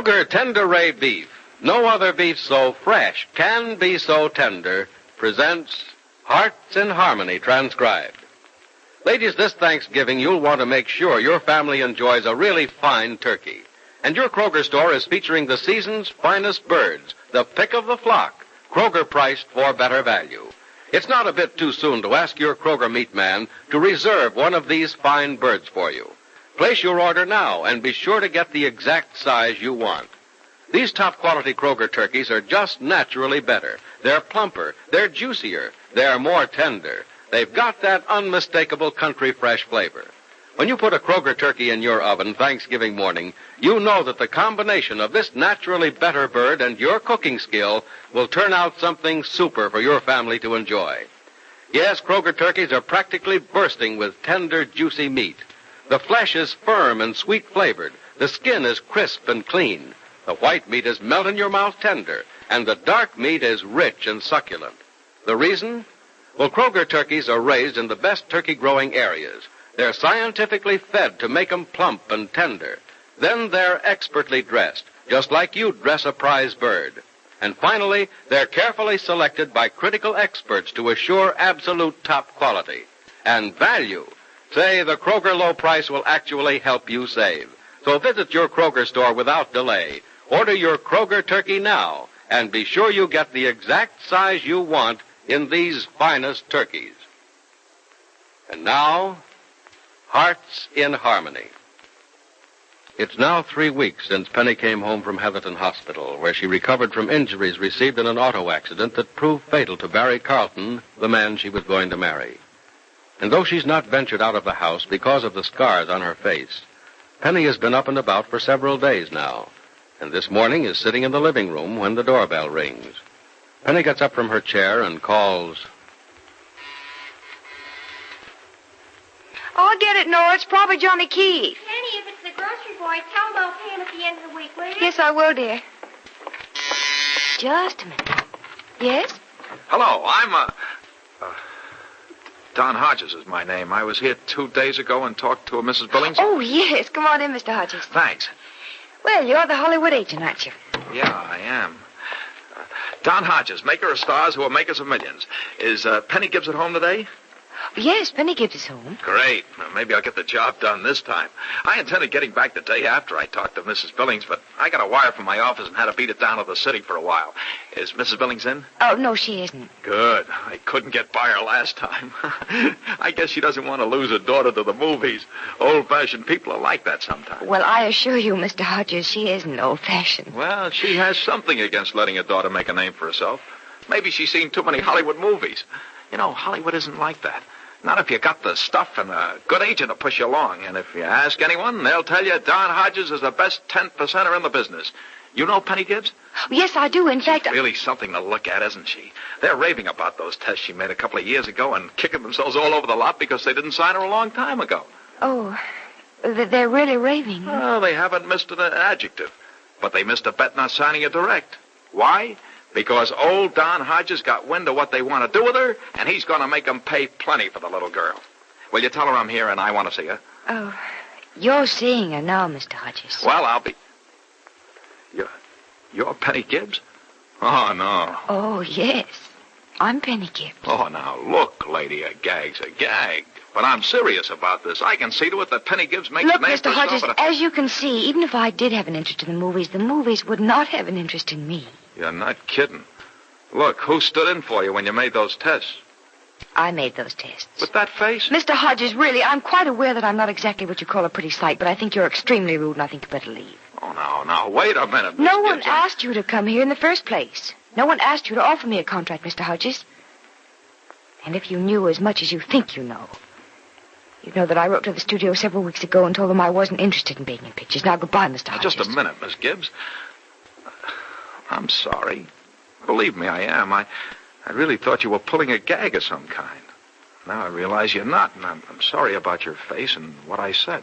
Kroger Tender Ray Beef, no other beef so fresh can be so tender, presents Hearts in Harmony transcribed. Ladies, this Thanksgiving you'll want to make sure your family enjoys a really fine turkey. And your Kroger store is featuring the season's finest birds, the pick of the flock, Kroger priced for better value. It's not a bit too soon to ask your Kroger meat man to reserve one of these fine birds for you. Place your order now and be sure to get the exact size you want. These top-quality Kroger turkeys are just naturally better. They're plumper, they're juicier, they're more tender. They've got that unmistakable country fresh flavor. When you put a Kroger turkey in your oven Thanksgiving morning, you know that the combination of this naturally better bird and your cooking skill will turn out something super for your family to enjoy. Yes, Kroger turkeys are practically bursting with tender, juicy meat. The flesh is firm and sweet-flavored. The skin is crisp and clean. The white meat is melt in your mouth tender, and the dark meat is rich and succulent. The reason? Well, Kroger turkeys are raised in the best turkey-growing areas. They're scientifically fed to make them plump and tender. Then they're expertly dressed, just like you'd dress a prize bird. And finally, they're carefully selected by critical experts to assure absolute top quality. And value. Say, the Kroger low price will actually help you save. So visit your Kroger store without delay. Order your Kroger turkey now, and be sure you get the exact size you want in these finest turkeys. And now, Hearts in Harmony. It's now 3 weeks since Penny came home from Heatherton Hospital, where she recovered from injuries received in an auto accident that proved fatal to Barry Carlton, the man she was going to marry. And though she's not ventured out of the house because of the scars on her face, Penny has been up and about for several days now, and this morning is sitting in the living room when the doorbell rings. Penny gets up from her chair and calls. I'll get it, Nora. It's probably Johnny Keith. Penny, if it's the grocery boy, tell him I'll pay him at the end of the week, will you? Yes, I will, dear. Just a minute. Yes? Hello, I'm, Don Hodges is my name. I was here 2 days ago and talked to a Mrs. Billings. Oh, yes. Come on in, Mr. Hodges. Thanks. Well, you're the Hollywood agent, aren't you? Yeah, I am. Don Hodges, maker of stars who are makers of millions. Is Penny Gibbs at home today? Yes, Penny Gibbs is home. Great. Well, maybe I'll get the job done this time. I intended getting back the day after I talked to Mrs. Billings, but I got a wire from my office and had to beat it down to the city for a while. Is Mrs. Billings in? Oh, no, she isn't. Good. I couldn't get by her last time. I guess she doesn't want to lose her daughter to the movies. Old-fashioned people are like that sometimes. Well, I assure you, Mr. Hodges, she isn't old-fashioned. Well, she has something against letting her daughter make a name for herself. Maybe she's seen too many Hollywood movies. You know, Hollywood isn't like that. Not if you got the stuff and a good agent to push you along. And if you ask anyone, they'll tell you Don Hodges is the best 10%er in the business. You know Penny Gibbs? Yes, I do. In fact, Really something to look at, isn't she? They're raving about those tests she made a couple of years ago and kicking themselves all over the lot because they didn't sign her a long time ago. Oh, they're really raving. Well, they haven't missed an adjective. But they missed a bet not signing her direct. Why? Because old Don Hodges got wind of what they want to do with her, and he's going to make them pay plenty for the little girl. Will you tell her I'm here and I want to see her? Oh, you're seeing her now, Mr. Hodges. Well, I'll be... You're Penny Gibbs? Oh, no. Oh, yes. I'm Penny Gibbs. Oh, now, look, lady, a gag's a gag. But I'm serious about this. I can see to it that Penny Gibbs makes Look, a name Mr. for herself. Hodges, as you can see, even if I did have an interest in the movies would not have an interest in me. You're not kidding. Look, who stood in for you when you made those tests? I made those tests. With that face? Mr. Hodges, really, I'm quite aware that I'm not exactly what you call a pretty sight, but I think you're extremely rude, and I think you better leave. Oh, now, wait a minute, Miss No one Gibbs. asked you to come here in the first place. No one asked you to offer me a contract, Mr. Hodges. And if you knew as much as you think you know, you'd know that I wrote to the studio several weeks ago and told them I wasn't interested in being in pictures. Now, goodbye, Mr. Hodges. Just a minute, Miss Gibbs. I'm sorry. Believe me, I am. I really thought you were pulling a gag of some kind. Now I realize you're not, and I'm sorry about your face and what I said.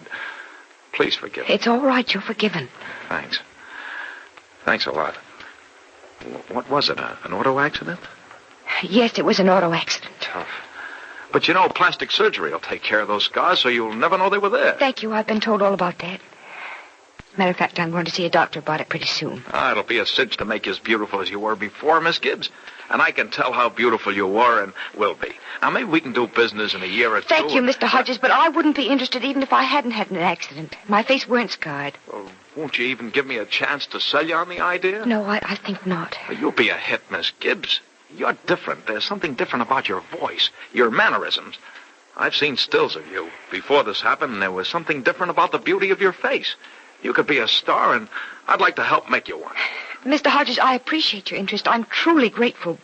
Please forgive me. It's all right. You're forgiven. Thanks. Thanks a lot. What was it, an auto accident? Yes, it was an auto accident. Tough. But you know, plastic surgery will take care of those scars, so you'll never know they were there. Thank you. I've been told all about that. Matter of fact, I'm going to see a doctor about it pretty soon. It'll be a cinch to make you as beautiful as you were before, Miss Gibbs. And I can tell how beautiful you were and will be. Now, maybe we can do business in a year or two. Thank you, Mr. Hodges, but I wouldn't be interested even if I hadn't had an accident. My face weren't scarred. Well, won't you even give me a chance to sell you on the idea? No, I think not. Well, you'll be a hit, Miss Gibbs. You're different. There's something different about your voice, your mannerisms. I've seen stills of you. Before this happened, there was something different about the beauty of your face. You could be a star, and I'd like to help make you one. Mr. Hodges, I appreciate your interest. I'm truly grateful.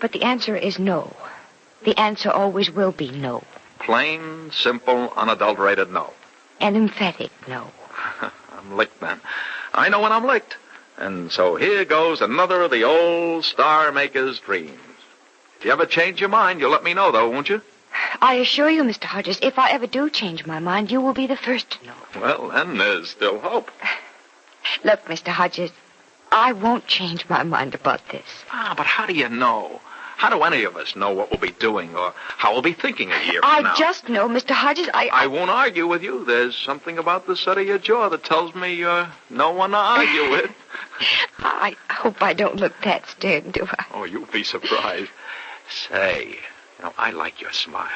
But the answer is no. The answer always will be no. Plain, simple, unadulterated no. An emphatic no. I'm licked, then. I know when I'm licked. And so here goes another of the old star maker's dreams. If you ever change your mind, you'll let me know, though, won't you? I assure you, Mr. Hodges, if I ever do change my mind, you will be the first to know. Well, then there's still hope. Look, Mr. Hodges, I won't change my mind about this. But how do you know? How do any of us know what we'll be doing or how we'll be thinking a year from now? I just know, Mr. Hodges, I won't argue with you. There's something about the set of your jaw that tells me you're no one to argue with. I hope I don't look that stern, do I? Oh, you'll be surprised. Say, I like your smile.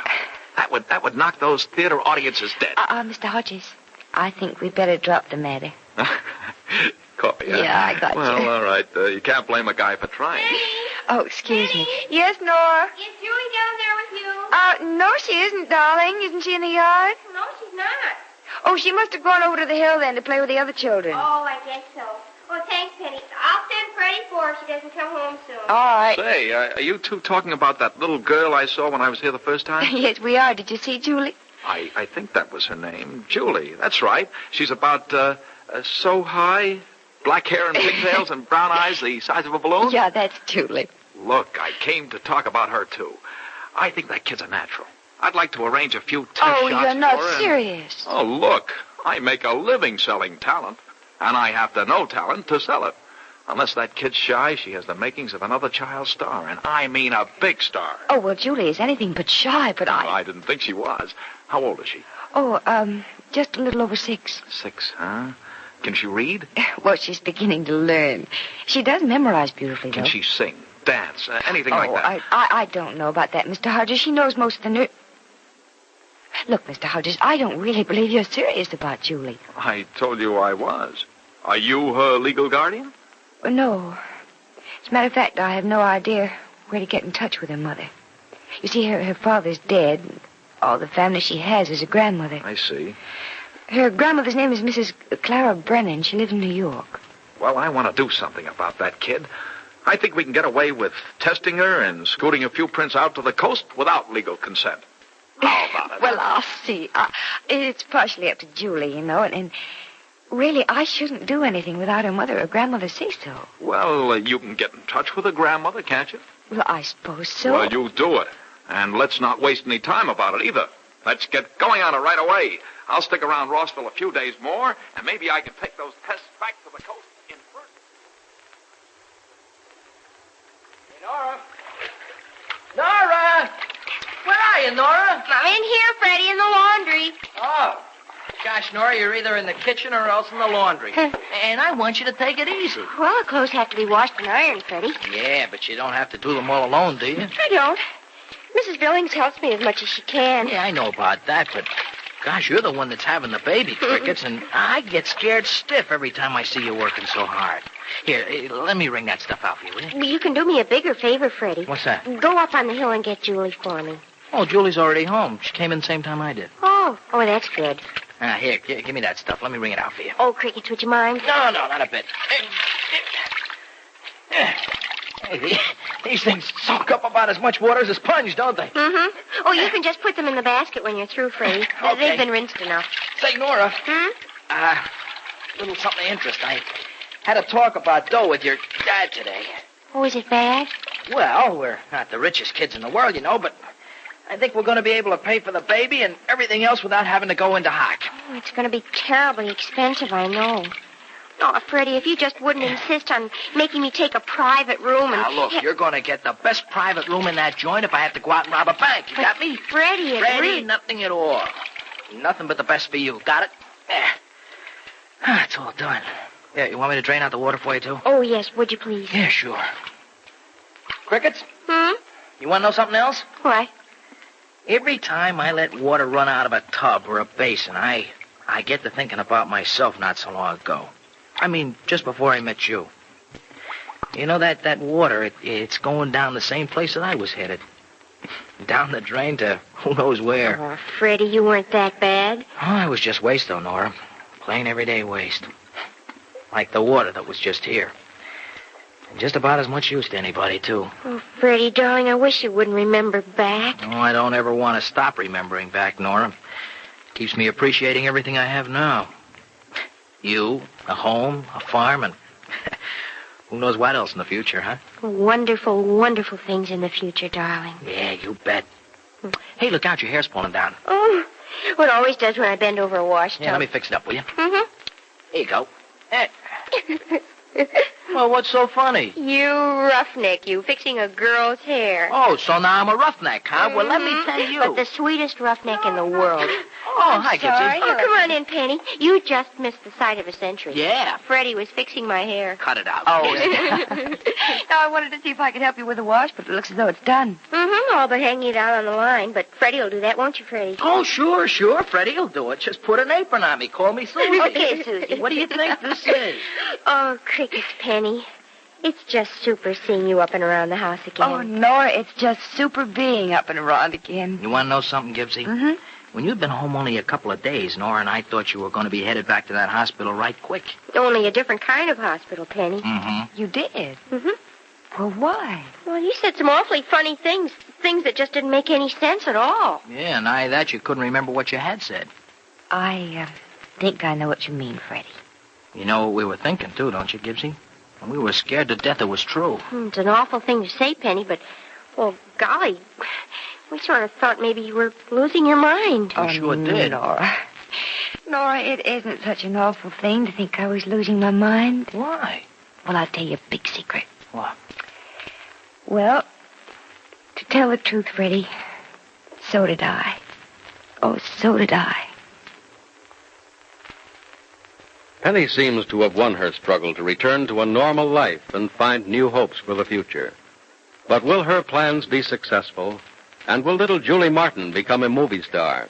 That would knock those theater audiences dead. Mr. Hodges, I think we'd better drop the matter. Coffee, huh? Yeah, I got you. Well, all right. You can't blame a guy for trying. Oh, excuse me. Yes, Nora? Is Julie down there with you? No, she isn't, darling. Isn't she in the yard? No, she's not. Oh, she must have gone over to the hill then to play with the other children. Oh, I guess so. Oh, thanks, Penny. I'll send Freddie for her if she doesn't come home soon. All right. Say, are you two talking about that little girl I saw when I was here the first time? Yes, we are. Did you see Julie? I think that was her name. Julie. That's right. She's about so high, black hair and pigtails and brown eyes the size of a balloon. Yeah, that's Julie. Look, I came to talk about her, too. I think that kid's a natural. I'd like to arrange a few test shots Oh, you're not for her and- serious. Oh, look, I make a living selling talent, and I have to know talent to sell it. Unless that kid's shy, she has the makings of another child star, and I mean a big star. Oh, well, Julie is anything but shy, but I didn't think she was. How old is she? Oh, just a little over 6. 6, huh? Can she read? Well, she's beginning to learn. She does memorize beautifully, though. Can she sing, dance, anything like that? I don't know about that, Mr. Hodges. She knows most of the Look, Mr. Hodges, I don't really believe you're serious about Julie. I told you I was. Are you her legal guardian? No. As a matter of fact, I have no idea where to get in touch with her mother. You see, her father's dead. All the family she has is a grandmother. I see. Her grandmother's name is Mrs. Clara Brennan. She lives in New York. Well, I want to do something about that kid. I think we can get away with testing her and scooting a few prints out to the coast without legal consent. How about it? Well, I'll see. It's partially up to Julie, and really, I shouldn't do anything without her mother or grandmother say so. Well, you can get in touch with her grandmother, can't you? Well, I suppose so. Well, you do it. And let's not waste any time about it either. Let's get going on it right away. I'll stick around Rossville a few days more, and maybe I can take those tests back to the coast in person. Hey, Nora! Nora! Where are you, Nora? I'm in here, Freddie, in the laundry. Oh. Gosh, Nora, you're either in the kitchen or else in the laundry. And I want you to take it easy. Well, the clothes have to be washed and ironed, Freddie. Yeah, but you don't have to do them all alone, do you? I don't. Mrs. Billings helps me as much as she can. Yeah, I know about that, but gosh, you're the one that's having the baby crickets, and I get scared stiff every time I see you working so hard. Here, let me wring that stuff out for you, will you? Well, you can do me a bigger favor, Freddie. What's that? Go up on the hill and get Julie for me. Oh, Julie's already home. She came in the same time I did. Oh, that's good. Here, give me that stuff. Let me wring it out for you. Oh, Crickets, would you mind? No, not a bit. Hey, these things soak up about as much water as a sponge, don't they? Mm-hmm. Oh, you can just put them in the basket when you're through, Freddie. Okay. They've been rinsed enough. Say, Nora. Little something of interest. I had a talk about dough with your dad today. Oh, is it bad? Well, we're not the richest kids in the world, but I think we're going to be able to pay for the baby and everything else without having to go into hock. Oh, it's going to be terribly expensive, I know. Oh, Freddie, if you just wouldn't insist on making me take a private room and... Now, look, you're going to get the best private room in that joint if I have to go out and rob a bank. You got me? Freddie, Freddie, nothing at all. Nothing but the best for you. Got it? It's all done. Yeah, you want me to drain out the water for you, too? Oh, yes, would you please? Yeah, sure. Crickets, Hmm? you want to know something else? What? Every time I let water run out of a tub or a basin, I get to thinking about myself not so long ago. I mean, just before I met you. You know, that water, it's going down the same place that I was headed. Down the drain to who knows where. Oh, Freddie, you weren't that bad. Oh, I was just waste, though, Nora. Plain everyday waste. Like the water that was just here. And just about as much use to anybody, too. Oh, Freddie, darling, I wish you wouldn't remember back. Oh, I don't ever want to stop remembering back, Nora. Keeps me appreciating everything I have now. You, a home, a farm, and who knows what else in the future, huh? Wonderful, wonderful things in the future, darling. Yeah, you bet. Hey, look out, your hair's pulling down. Oh, well, it always does when I bend over a wash tub. Yeah, let me fix it up, will you? Mm-hmm. Here you go. Well, what's so funny? You roughneck, you fixing a girl's hair. Oh, so now I'm a roughneck, huh? Well, let me tell you. But the sweetest roughneck in the world. Oh, hi, Gibsy. Oh, come on in, Penny. You just missed the sight of a century. Yeah. Freddie was fixing my hair. Cut it out. Oh. Now, I wanted to see if I could help you with the wash, but it looks as though it's done. Mm-hmm, all but hanging it out on the line. But Freddie will do that, won't you, Freddie? Oh, sure. Freddie will do it. Just put an apron on me. Call me Susie. Okay, Susie. What do you think this is? Oh, crickets, Penny. It's just super seeing you up and around the house again. Oh, Nora, it's just super being up and around again. You want to know something, Gibsy? Mm-hmm. When you've been home only a couple of days, Nora and I thought you were going to be headed back to that hospital right quick. Only a different kind of hospital, Penny. Mm-hmm. You did? Mm-hmm. Well, why? Well, you said some awfully funny things that just didn't make any sense at all. Yeah, nigh that you couldn't remember what you had said. I think I know what you mean, Freddie. You know what we were thinking, too, don't you, Gibsy? And we were scared to death it was true. It's an awful thing to say, Penny, but, well, golly, we sort of thought maybe you were losing your mind. We sure did. Nora. Nora, it isn't such an awful thing to think I was losing my mind. Why? Well, I'll tell you a big secret. What? Well, to tell the truth, Freddie, so did I. Oh, so did I. Penny seems to have won her struggle to return to a normal life and find new hopes for the future. But will her plans be successful? And will little Julie Martin become a movie star?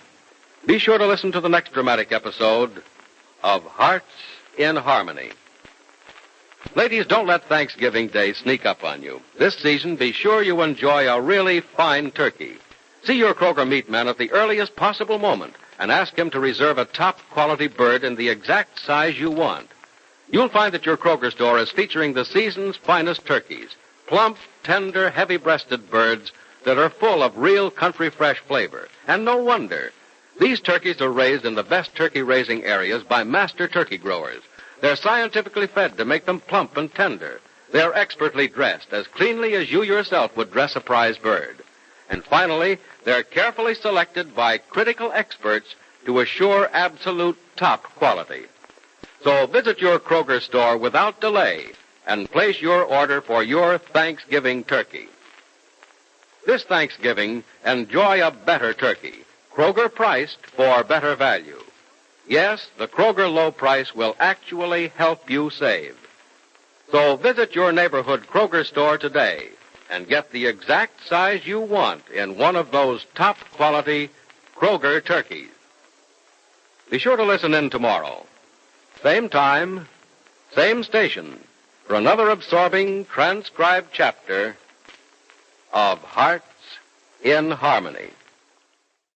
Be sure to listen to the next dramatic episode of Hearts in Harmony. Ladies, don't let Thanksgiving Day sneak up on you. This season, be sure you enjoy a really fine turkey. See your Kroger meat man at the earliest possible moment and ask him to reserve a top-quality bird in the exact size you want. You'll find that your Kroger store is featuring the season's finest turkeys, plump, tender, heavy-breasted birds that are full of real country-fresh flavor. And no wonder. These turkeys are raised in the best turkey-raising areas by master turkey growers. They're scientifically fed to make them plump and tender. They're expertly dressed, as cleanly as you yourself would dress a prize bird. And finally, they're carefully selected by critical experts to assure absolute top quality. So visit your Kroger store without delay and place your order for your Thanksgiving turkey. This Thanksgiving, enjoy a better turkey, Kroger priced for better value. Yes, the Kroger low price will actually help you save. So visit your neighborhood Kroger store today and get the exact size you want in one of those top-quality Kroger turkeys. Be sure to listen in tomorrow. Same time, same station, for another absorbing transcribed chapter of Hearts in Harmony.